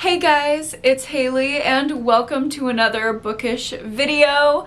Hey guys, it's Haley and welcome to another bookish video.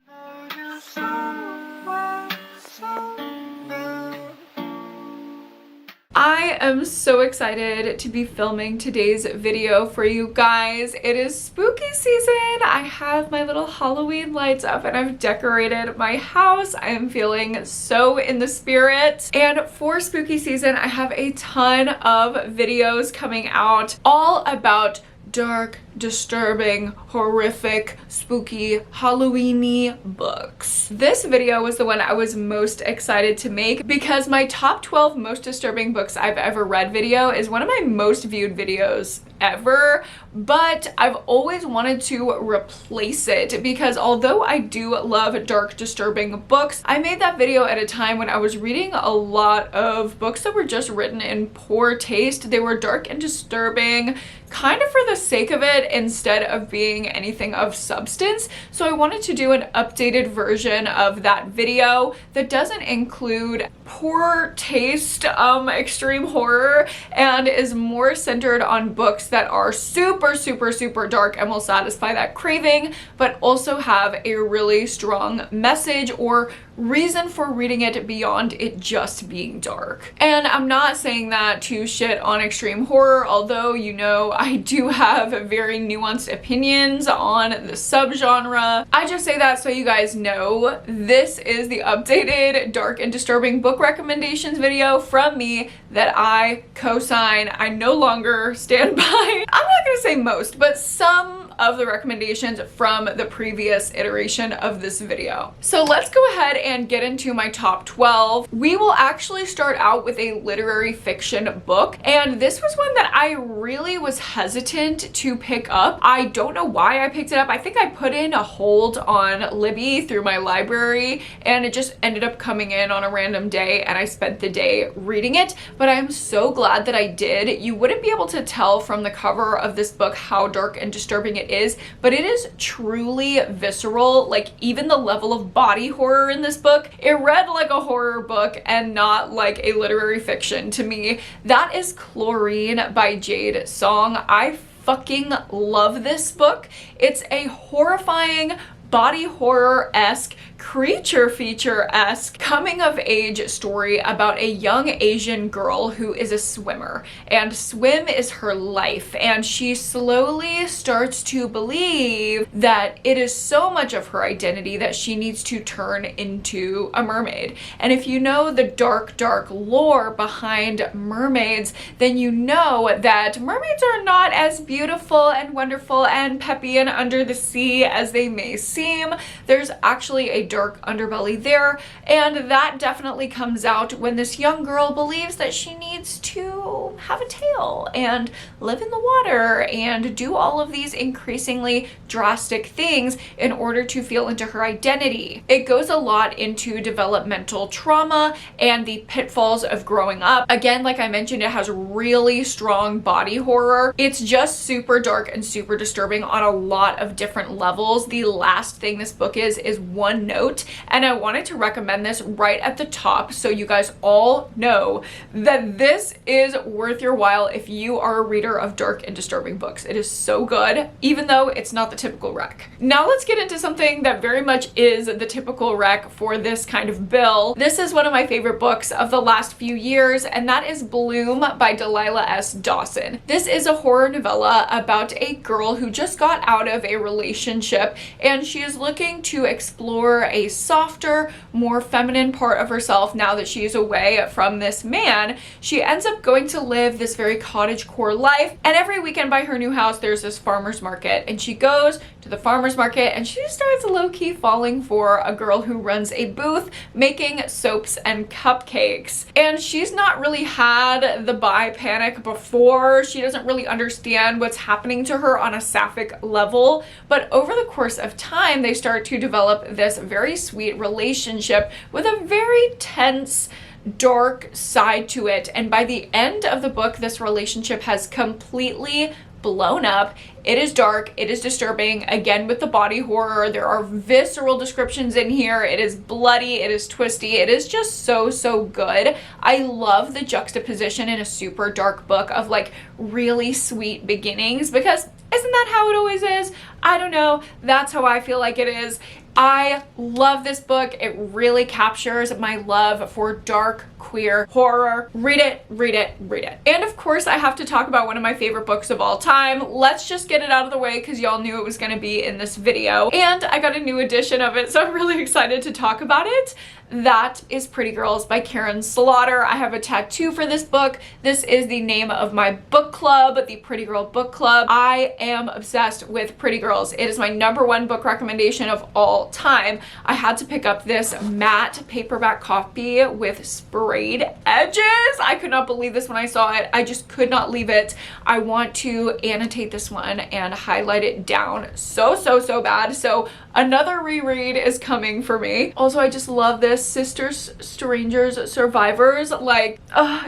I am so excited to be filming today's video for you guys. It is spooky season. I have my little Halloween lights up and I've decorated my house. I am feeling so in the spirit. And for spooky season, I have a ton of videos coming out all about dark, disturbing, horrific, spooky, Halloween-y books. This video was the one I was most excited to make because my top 12 most disturbing books I've ever read video is one of my most viewed videos ever, but I've always wanted to replace it because although I do love dark, disturbing books, I made that video at a time when I was reading a lot of books that were just written in poor taste. They were dark and disturbing, kind of for the sake of it instead of being anything of substance. So I wanted to do an updated version of that video that doesn't include poor taste, extreme horror, and is more centered on books that are super, super, super dark and will satisfy that craving, but also have a really strong message or reason for reading it beyond it just being dark. And I'm not saying that to shit on extreme horror, although you know I do have very nuanced opinions on the subgenre. I just say that so you guys know this is the updated dark and disturbing book recommendations video from me that I co-sign. I no longer stand by. I'm not gonna say most, but some of the recommendations from the previous iteration of this video. So let's go ahead and get into my top 12. We will actually start out with a literary fiction book, and this was one that I really was hesitant to pick up. I don't know why I picked it up. I think I put in a hold on Libby through my library and it just ended up coming in on a random day and I spent the day reading it, but I am so glad that I did. You wouldn't be able to tell from the cover of this book how dark and disturbing it is, but it is truly visceral. Like, even the level of body horror in this book, it read like a horror book and not like a literary fiction to me. That is Chlorine by Jade Song. I fucking love this book. It's a horrifying, body horror-esque, creature feature-esque coming of age story about a young Asian girl who is a swimmer, and swim is her life, and she slowly starts to believe that it is so much of her identity that she needs to turn into a mermaid. And if you know the dark lore behind mermaids, then you know that mermaids are not as beautiful and wonderful and peppy and under the sea as they may seem. There's actually a dark underbelly there, and that definitely comes out when this young girl believes that she needs to have a tail and live in the water and do all of these increasingly drastic things in order to feel into her identity. It goes a lot into developmental trauma and the pitfalls of growing up. Again, like I mentioned, it has really strong body horror. It's just super dark and super disturbing on a lot of different levels. The last thing this book is one note, and I wanted to recommend this right at the top so you guys all know that this is worth your while if you are a reader of dark and disturbing books. It is so good, even though it's not the typical rec. Now let's get into something that very much is the typical rec for this kind of bill. This is one of my favorite books of the last few years, and that is Bloom by Delilah S. Dawson. This is a horror novella about a girl who just got out of a relationship and she is looking to explore a softer, more feminine part of herself now that she is away from this man. She ends up going to live this very cottagecore life, and every weekend by her new house there's this farmer's market, and she goes to the farmer's market and she starts low-key falling for a girl who runs a booth making soaps and cupcakes. And she's not really had the bi panic before. She doesn't really understand what's happening to her on a sapphic level, but over the course of time they start to develop this very sweet relationship with a very tense, dark side to it. And by the end of the book, this relationship has completely blown up. It is dark, it is disturbing, again with the body horror. There are visceral descriptions in here. It is bloody, it is twisty, it is just so good. I love the juxtaposition in a super dark book of like really sweet beginnings, because Isn't that how it always is? I don't know. That's how I feel like it is. I love this book. It really captures my love for dark, queer horror. Read it, read it, read it. And of course, I have to talk about one of my favorite books of all time. Let's just get it out of the way because y'all knew it was gonna be in this video. And I got a new edition of it, so I'm really excited to talk about it. That is Pretty Girls by Karen Slaughter. I have a tattoo for this book. This is the name of my book club, the Pretty Girl Book Club. I am obsessed with Pretty Girls. It is my #1 book recommendation of all time. I had to pick up this matte paperback copy with sprayed edges. I could not believe this when I saw it. I just could not leave it. I want to annotate this one and highlight it down so bad. So another reread is coming for me. Also, I just love this Sisters, Strangers, Survivors. Like,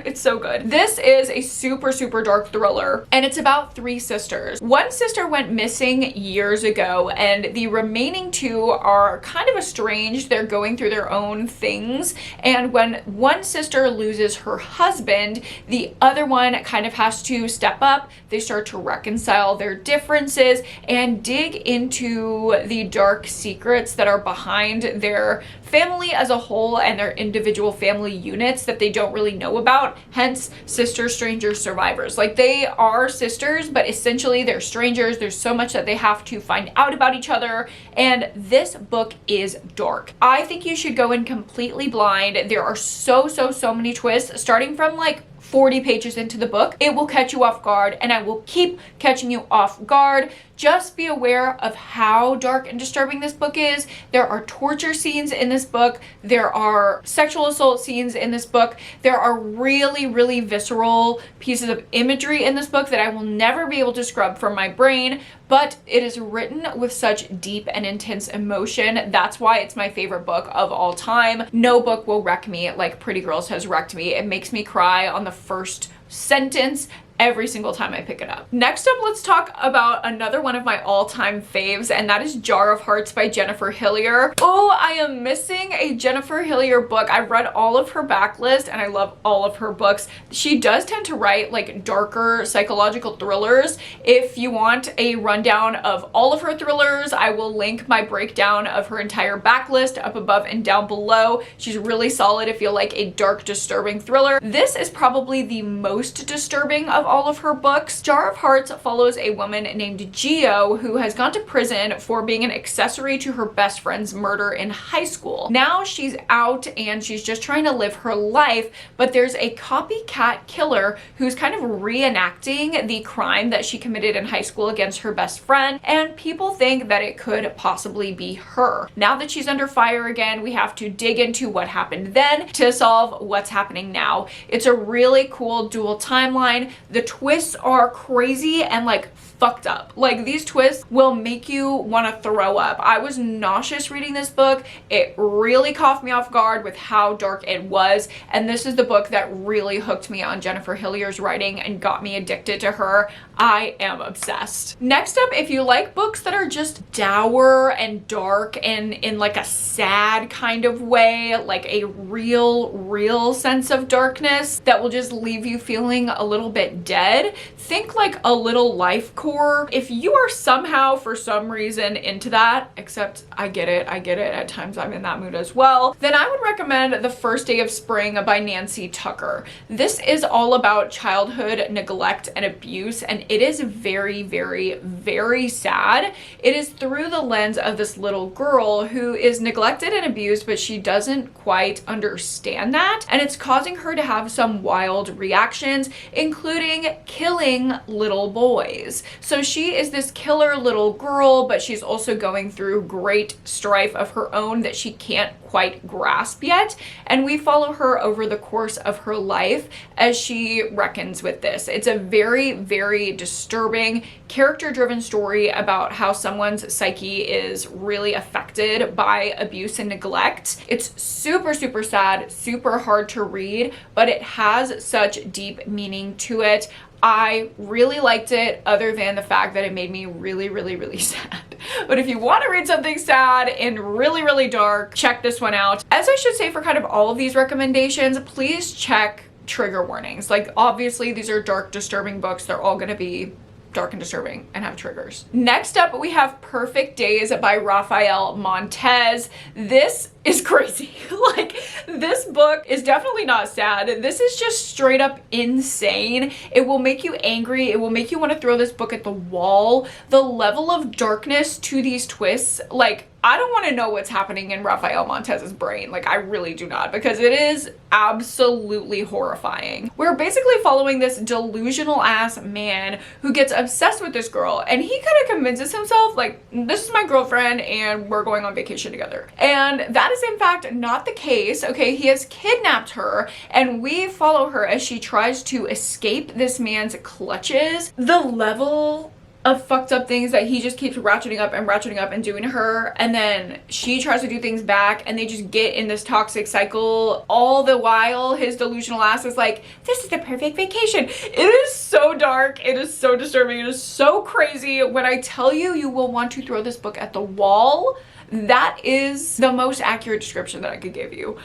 it's so good. This is a super dark thriller, and it's about 3 sisters. One sister went missing years ago, and the remaining 2 are kind of estranged. They're going through their own things, and when one sister loses her husband, the other one kind of has to step up. They start to reconcile their differences and dig into the dark secrets that are behind their family as a whole and their individual family units that they don't really know about, hence Sisters, Strangers, Survivors. Like, they are sisters, but essentially they're strangers. There's so much that they have to find out about each other, and this book is dark. I think you should go in completely blind. There are so many twists, starting from like 40 pages into the book. It will catch you off guard, and I will keep catching you off guard. Just be aware of how dark and disturbing this book is. There are torture scenes in this book. There are sexual assault scenes in this book. There are really visceral pieces of imagery in this book that I will never be able to scrub from my brain, but it is written with such deep and intense emotion. That's why it's my favorite book of all time. No book will wreck me like Pretty Girls has wrecked me. It makes me cry on the first sentence every single time I pick it up. Next up, let's talk about another one of my all-time faves, and that is Jar of Hearts by Jennifer Hillier. Oh, I am missing a Jennifer Hillier book. I've read all of her backlist and I love all of her books. She does tend to write like darker psychological thrillers. If you want a rundown of all of her thrillers, I will link my breakdown of her entire backlist up above and down below. She's really solid if you like a dark, disturbing thriller. This is probably the most disturbing of all of her books. Jar of Hearts follows a woman named Geo who has gone to prison for being an accessory to her best friend's murder in high school. Now she's out and she's just trying to live her life, but there's a copycat killer who's kind of reenacting the crime that she committed in high school against her best friend, and people think that it could possibly be her. Now that she's under fire again, we have to dig into what happened then to solve what's happening now. It's a really cool dual timeline. The twists are crazy and like fucked up. Like, these twists will make you want to throw up. I was nauseous reading this book. It really caught me off guard with how dark it was, and this is the book that really hooked me on Jennifer Hillier's writing and got me addicted to her. I am obsessed. Next up, if you like books that are just dour and dark and in like a sad kind of way, like a real sense of darkness that will just leave you feeling a little bit dead, think like A Little Life Core. If you are somehow, for some reason, into that, except I get it, at times I'm in that mood as well, then I would recommend The First Day of Spring by Nancy Tucker. This is all about childhood neglect and abuse, and it is very sad. It is through the lens of this little girl who is neglected and abused, but she doesn't quite understand that, and it's causing her to have some wild reactions, including killing little boys. So she is this killer little girl, but she's also going through great strife of her own that she can't quite grasp yet, and we follow her over the course of her life as she reckons with this. It's a very disturbing, character-driven story about how someone's psyche is really affected by abuse and neglect. It's super sad, super hard to read, but it has such deep meaning to it. I really liked it, other than the fact that it made me really sad. But if you want to read something sad and really dark, check this one out. As I should say for kind of all of these recommendations, please check trigger warnings. Like, obviously these are dark, disturbing books. They're all going to be dark and disturbing and have triggers. Next up, we have Perfect Days by Rafael Montez. This is crazy. Like, this book is definitely not sad. This is just straight up insane. It will make you angry. It will make you want to throw this book at the wall. The level of darkness to these twists, like, I don't want to know what's happening in Rafael Montez's brain. Like, I really do not, because it is absolutely horrifying. We're basically following this delusional ass man who gets obsessed with this girl, and he kind of convinces himself, like, this is my girlfriend and we're going on vacation together. And that is in fact not the case. Okay, he has kidnapped her, and we follow her as she tries to escape this man's clutches. The level of fucked up things that he just keeps ratcheting up and doing to her, and then she tries to do things back, and they just get in this toxic cycle. All the while his delusional ass is like, this is the perfect vacation. It is so dark, it is so disturbing, it is so crazy. When I tell you, you will want to throw this book at the wall, that is the most accurate description that I could give you.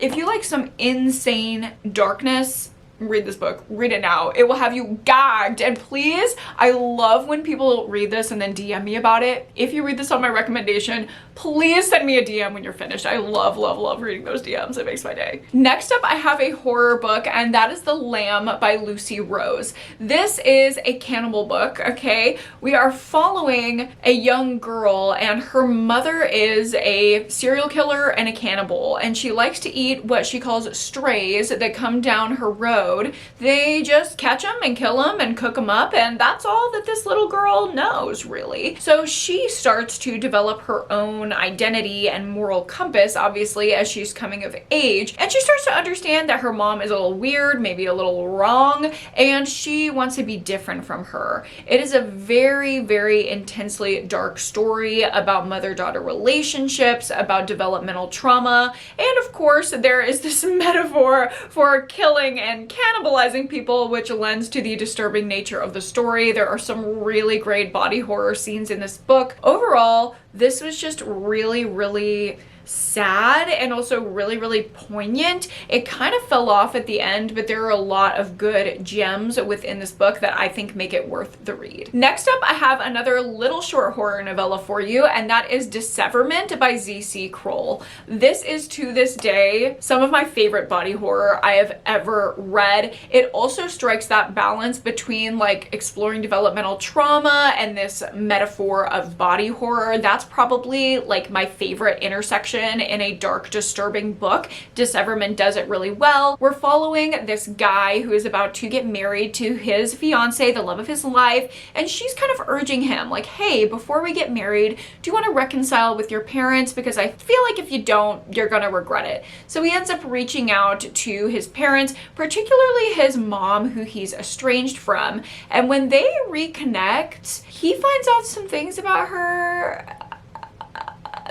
If you like some insane darkness, read this book. Read it now. It will have you gagged. And please, I love when people read this and then DM me about it. If you read this on my recommendation, please send me a DM when you're finished. I love, love, love reading those DMs. It makes my day. Next up, I have a horror book, and that is The Lamb by Lucy Rose. This is a cannibal book, okay? We are following a young girl, and her mother is a serial killer and a cannibal, and she likes to eat what she calls strays that come down her road. They just catch them and kill them and cook them up, and that's all that this little girl knows, really. So she starts to develop her own identity and moral compass, obviously, as she's coming of age, and she starts to understand that her mom is a little weird, maybe a little wrong, and she wants to be different from her. It is a very, very intensely dark story about mother-daughter relationships, about developmental trauma, and of course there is this metaphor for killing and cannibalizing people, which lends to the disturbing nature of the story. There are some really great body horror scenes in this book. Overall, this was just really, really sad and also really, really poignant. It kind of fell off at the end, but there are a lot of good gems within this book that I think make it worth the read. Next up, I have another little short horror novella for you, and that is Disseverment by Z.C. Kroll. This is, to this day, some of my favorite body horror I have ever read. It also strikes that balance between like exploring developmental trauma and this metaphor of body horror. That's probably like my favorite intersection in a dark, disturbing book. Disseverment does it really well. We're following this guy who is about to get married to his fiance, the love of his life, and she's kind of urging him like, hey, before we get married, do you want to reconcile with your parents? Because I feel like if you don't, you're gonna regret it. So he ends up reaching out to his parents, particularly his mom, who he's estranged from, and when they reconnect, he finds out some things about her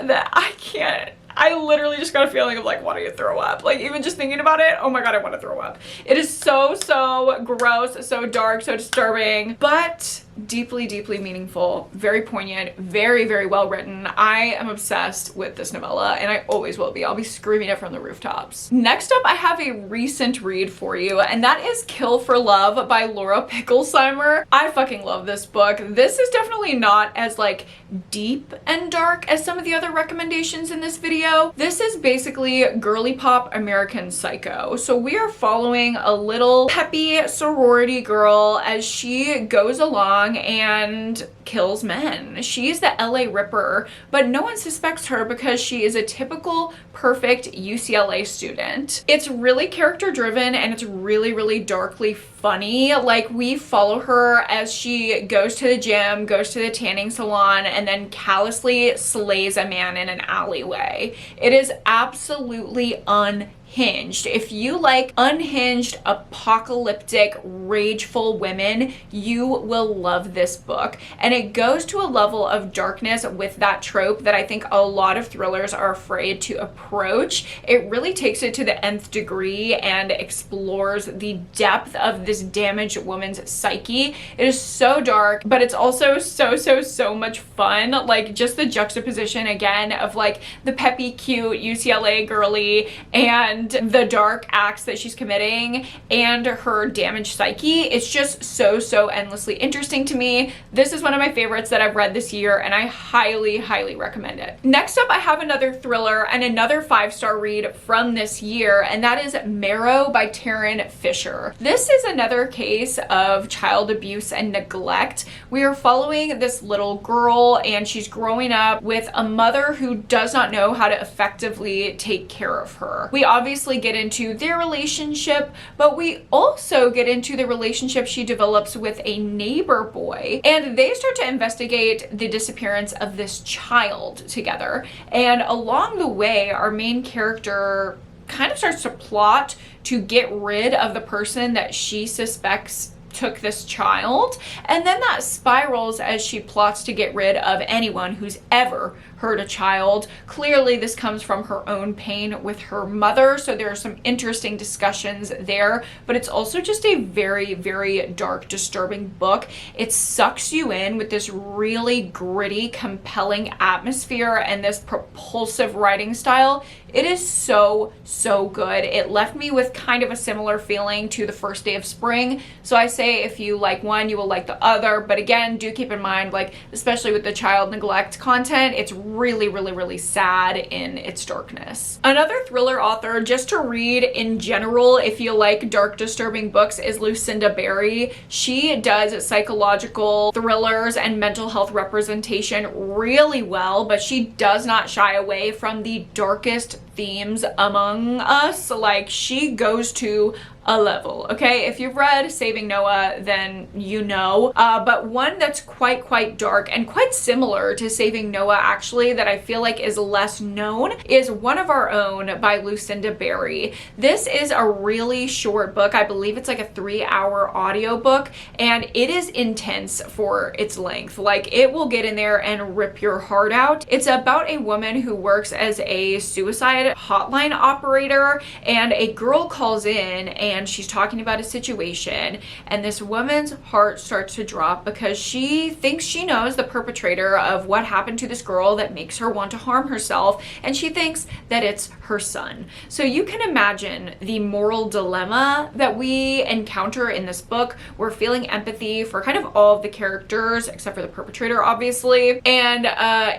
that I literally just got a feeling of like wanting to throw up. Like, even just thinking about it, oh my god, I want to throw up. It is so, so gross, so dark, so disturbing, but deeply, deeply meaningful, very poignant, very, very well written. I am obsessed with this novella, and I always will be. I'll be screaming it from the rooftops. Next up, I have a recent read for you, and that is Kill for Love by Laura Picklesheimer. I fucking love this book. This is definitely not as like deep and dark as some of the other recommendations in this video. This is basically girly pop American Psycho. So we are following a little peppy sorority girl as she goes along and kills men. She's the LA Ripper, but no one suspects her because she is a typical perfect UCLA student. It's really character driven, and it's really, really darkly funny. Like, we follow her as she goes to the gym, goes to the tanning salon, and then callously slays a man in an alleyway. It is absolutely unhinged. If you like unhinged, apocalyptic, rageful women, you will love this book. And it goes to a level of darkness with that trope that I think a lot of thrillers are afraid to approach. It really takes it to the nth degree and explores the depth of this damaged woman's psyche. It is so dark, but it's also so, so, so much fun. Like, just the juxtaposition again of like the peppy, cute UCLA girly and and the dark acts that she's committing and her damaged psyche. It's just so endlessly interesting to me. This is one of my favorites that I've read this year, and I highly recommend it. Next up, I have another thriller and another 5-star read from this year, and that is Marrow by Taryn Fisher. This is another case of child abuse and neglect. We are following this little girl, and she's growing up with a mother who does not know how to effectively take care of her. We obviously get into their relationship, but we also get into the relationship she develops with a neighbor boy, and they start to investigate the disappearance of this child together. And along the way, our main character kind of starts to plot to get rid of the person that she suspects took this child, and then that spirals as she plots to get rid of anyone who's ever hurt a child. Clearly this comes from her own pain with her mother, so there are some interesting discussions there, but it's also just a very dark, disturbing book. It sucks you in with this really gritty, compelling atmosphere and this propulsive writing style. It is so good. It left me with kind of a similar feeling to The First Day of Spring. So I say if you like one, you will like the other. But again, do keep in mind, like, especially with the child neglect content, it's really sad in its darkness. Another thriller author just to read in general if you like dark, disturbing books is Lucinda Berry. She does psychological thrillers and mental health representation really well, but she does not shy away from the darkest themes among us. Like, she goes to a level, okay? If you've read Saving Noah, then you know. But one that's quite dark and quite similar to Saving Noah, actually, that I feel like is less known, is One of Our Own by Lucinda Berry. This is a really short book. I believe it's like a 3-hour audiobook, and it is intense for its length. Like, it will get in there and rip your heart out. It's about a woman who works as a suicide hotline operator, and a girl calls in and she's talking about a situation, and this woman's heart starts to drop because she thinks she knows the perpetrator of what happened to this girl that makes her want to harm herself, and she thinks that it's her son. So you can imagine the moral dilemma that we encounter in this book. We're feeling empathy for kind of all of the characters except for the perpetrator, obviously, and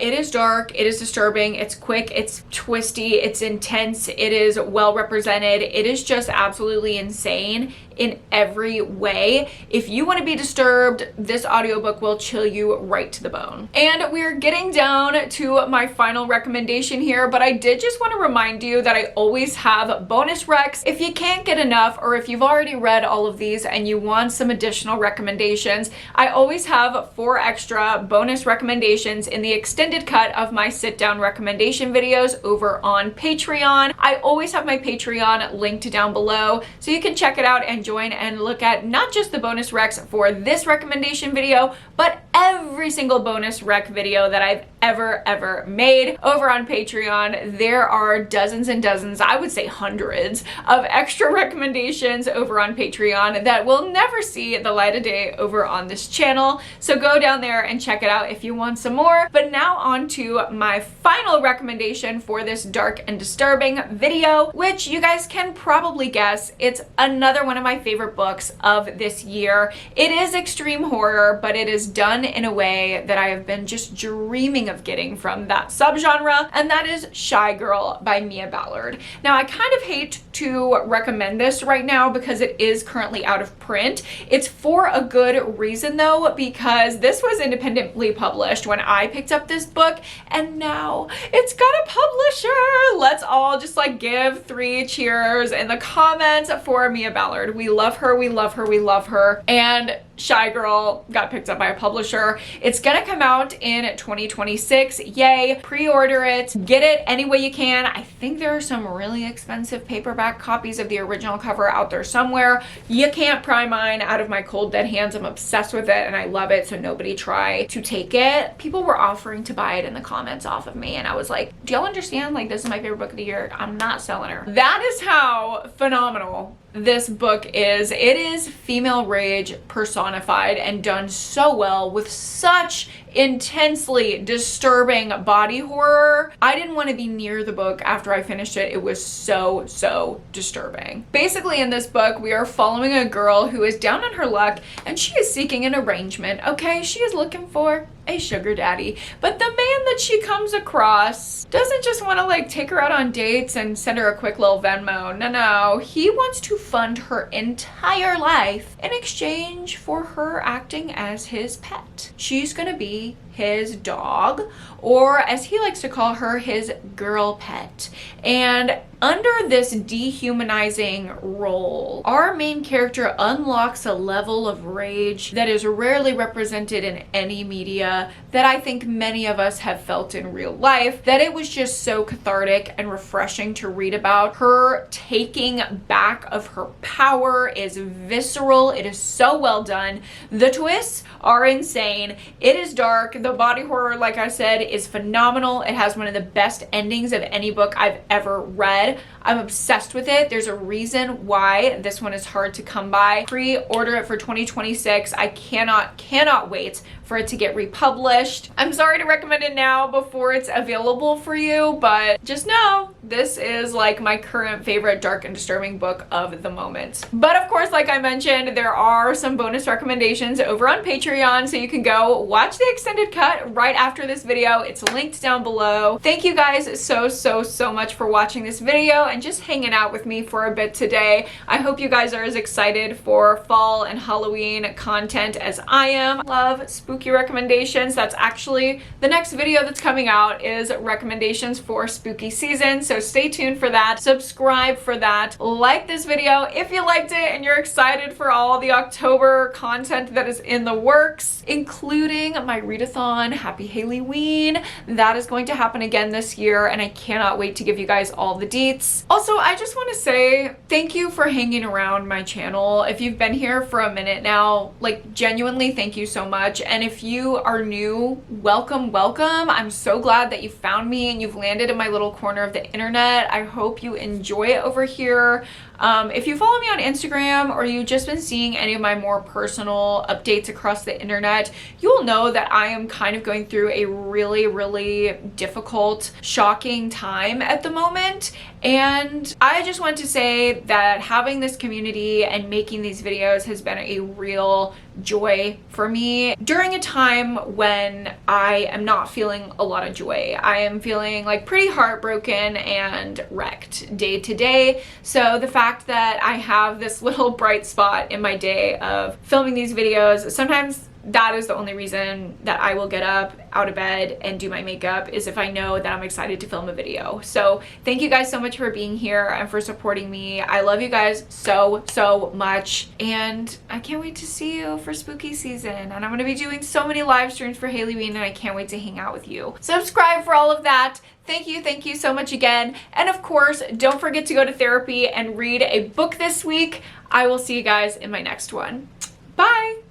it is dark, it is disturbing, it's quick, it's twisty, it's intense, it is well represented, it is just absolutely insane in every way. If you want to be disturbed, this audiobook will chill you right to the bone. And we're getting down to my final recommendation here, but I did just want to remind you that I always have bonus recs. If you can't get enough, or if you've already read all of these and you want some additional recommendations, I always have 4 extra bonus recommendations in the extended cut of my sit down recommendation videos over on Patreon. I always have my Patreon linked down below, so you can check it out and join and look at not just the bonus recs for this recommendation video, but every single bonus rec video that I've ever made over on Patreon. There are dozens and dozens, I would say hundreds, of extra recommendations over on Patreon that will never see the light of day over on this channel. So go down there and check it out if you want some more. But now on to my final recommendation for this dark and disturbing video, which you guys can probably guess, it's another one of my favorite books of this year. It is extreme horror, but it is done in a way that I have been just dreaming of getting from that subgenre, and that is Shy Girl by Mia Ballard. Now, I kind of hate to recommend this right now because it is currently out of print. It's for a good reason though, because this was independently published when I picked up this book, and now it's got a publisher. Let's all just like give 3 cheers in the comments for Mia Ballard. We love her, we love her, we love her. And Shy Girl got picked up by a publisher. It's gonna come out in 2026. Yay, pre-order it, get it any way you can. I think there are some really expensive paperback copies of the original cover out there somewhere. You can't pry mine out of my cold dead hands. I'm obsessed with it and I love it, so nobody try to take it. People were offering to buy it in the comments off of me, and I was like, do y'all understand? Like, this is my favorite book of the year. I'm not selling her. That is how phenomenal this book is. It is female rage personified and done so well with such intensely disturbing body horror. I didn't want to be near the book after I finished it. It was so disturbing. Basically, in this book, we are following a girl who is down on her luck and she is seeking an arrangement, okay? She is looking for a sugar daddy. But the man that she comes across doesn't just want to like take her out on dates and send her a quick little Venmo. No. He wants to fund her entire life in exchange for her acting as his pet. She's gonna be his dog, or as he likes to call her, his girl pet. And under this dehumanizing role, our main character unlocks a level of rage that is rarely represented in any media, that I think many of us have felt in real life, that it was just so cathartic and refreshing to read about. Her taking back of her power is visceral. It is so well done. The twists are insane. It is dark. The body horror, like I said, is phenomenal. It has one of the best endings of any book I've ever read. I'm obsessed with it. There's a reason why this one is hard to come by. Pre-order it for 2026. I cannot wait for it to get republished. I'm sorry to recommend it now before it's available for you, but just know this is like my current favorite dark and disturbing book of the moment. But of course, like I mentioned, there are some bonus recommendations over on Patreon, so you can go watch the extended cut right after this video. It's linked down below. Thank you guys so much for watching this video and just hanging out with me for a bit today. I hope you guys are as excited for fall and Halloween content as I am. Love spooky recommendations. That's actually the next video that's coming out, is recommendations for spooky season, so stay tuned for that. Subscribe for that. Like this video if you liked it and you're excited for all the October content that is in the works, including my readathon. Happy Hailey-ween. That is going to happen again this year and I cannot wait to give you guys all the deets. Also, I just want to say thank you for hanging around my channel. If you've been here for a minute now, like genuinely thank you so much. And if you are new, welcome. I'm so glad that you found me and you've landed in my little corner of the internet. I hope you enjoy it over here. If you follow me on Instagram or you've just been seeing any of my more personal updates across the internet, you will know that I am kind of going through a really difficult, shocking time at the moment. And I just want to say that having this community and making these videos has been a real joy for me during a time when I am not feeling a lot of joy. I am feeling like pretty heartbroken and wrecked day to day. So the fact that I have this little bright spot in my day of filming these videos, sometimes that is the only reason that I will get up out of bed and do my makeup, is if I know that I'm excited to film a video. So thank you guys so much for being here and for supporting me. I love you guys so much, and I can't wait to see you for spooky season. And I'm going to be doing so many live streams for Hailey-ween and I can't wait to hang out with you. Subscribe for all of that. Thank you so much again. And of course, don't forget to go to therapy and read a book this week. I will see you guys in my next one. Bye!